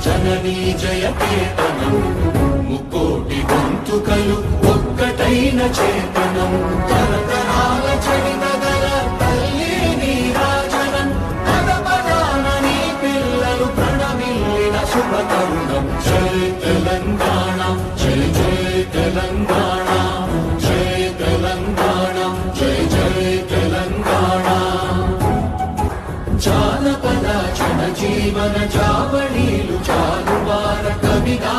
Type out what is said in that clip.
జననీ జయకేతనం ముక్కోటి గొంతుకలు ఒక్కటైన చేతనం తరతరాల చరితగల తల్లి నీరాజనం పద పదాన నీ పిల్లలు ప్రణమిల్లిన శుభతరుణం జై తెలంగాణ జై జై తెలంగాణ జై తెలంగాణ జై జై తెలంగాణ జానపద జనజీవన జావళీలు జాలువార కవిగా